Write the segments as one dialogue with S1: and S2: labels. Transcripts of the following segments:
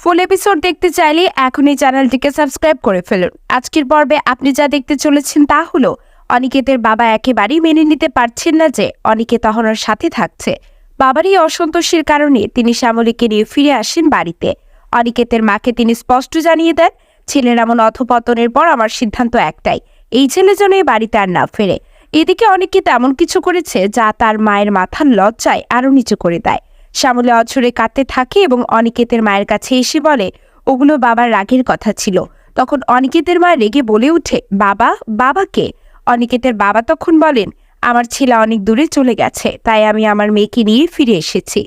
S1: ফুল episode দেখতে চাইলে এখনই চ্যানেলটিকে সাবস্ক্রাইব করে ফেলুন। আজকের পর্বে আপনি যা দেখতে চলেছেন তা হলো অনিকেতের বাবা একেবারেই মেনে নিতে পারছেন না যে অনিকেত অহনার সাথে থাকছে। বাবার এই অসন্তোষের কারণে তিনি শ্যামলীকে নিয়ে ফিরে আসেন বাড়িতে। অনিকেতের মাকে তিনি স্পষ্ট জানিয়ে দেন, ছেলের এমন অধপতনের পর আমার সিদ্ধান্ত একটাই, এই ছেলে যেন এই বাড়িতে আর না ফেরে। এদিকে অনিকেত এমন কিছু করেছে যা তার মায়ের মাথার লজ্জায় আরো নিচু করে দেয়। শ্যামলী অঝরে কাঁদতে থাকে এবং অনিকেতের মায়ের কাছে এসে বলে ওগুলো বাবার রাগের কথা ছিল। তখন অনিকেতের মা রেগে বলে উঠে, বাবা? বাবাকে? অনিকেতের বাবা তখন বলেন, আমার ছেলে অনেক দূরে চলে গেছে, তাই আমি আমার মেয়েকে নিয়ে ফিরে এসেছি।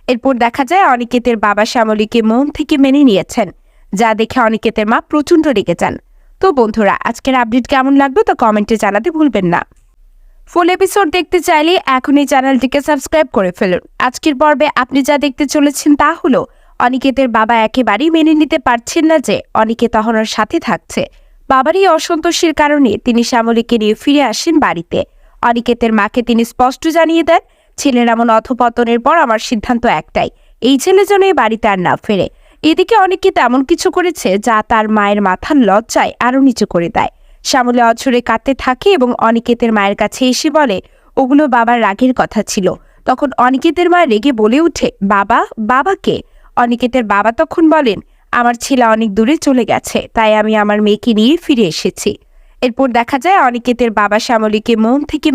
S1: এরপর দেখা যায় অনিকেতের বাবা শ্যামলীকে মন থেকে মেনে নিয়েছেন, যা দেখে অনিকেতের মা প্রচণ্ড রেগে যান। তো বন্ধুরা, আজকের আপডেট কেমন লাগলো তা কমেন্টে জানাতে ভুলবেন না। ফুল এপিসোড দেখতে চাইলে এখনই চ্যানেলটিকে সাবস্ক্রাইব করে ফেলুন। আজকের পর্বে আপনি যা দেখতে চলেছেন তা হলো অনিকেতের বাবা একেবারেই মেনে নিতে পারছেন না যে অনিকেত অহনার সাথে থাকছে। বাবার এই অসন্তোষের কারণে তিনি শ্যামলীকে নিয়ে ফিরে আসেন বাড়িতে। অনিকেতের মাকে তিনি স্পষ্ট জানিয়ে দেন, ছেলের এমন অধপতনের পর আমার সিদ্ধান্ত একটাই, এই ছেলে যেন এই বাড়িতে আর না ফেরে। এদিকে অনিকেত এমন কিছু করেছে যা তার মায়ের মাথার লজ্জায় আরো নিচু করে দেয়। শ্যামলী অঝরে কাঁদতে থাকে এবং অনিকেতের মায়ের কাছে এসে বলে ওগুলো বাবার রাগের কথা ছিল। তখন অনিকেতের মা রেগে বলে উঠে, বাবা? বাবাকে? অনিকেতের বাবা তখন বলেন, আমার ছেলে অনেক দূরে চলে গেছে, তাই আমি আমার মেয়েকে নিয়ে ফিরে এসেছি। এরপর দেখা যায় অনিকেতের বাবা শ্যামলীকে মন থেকে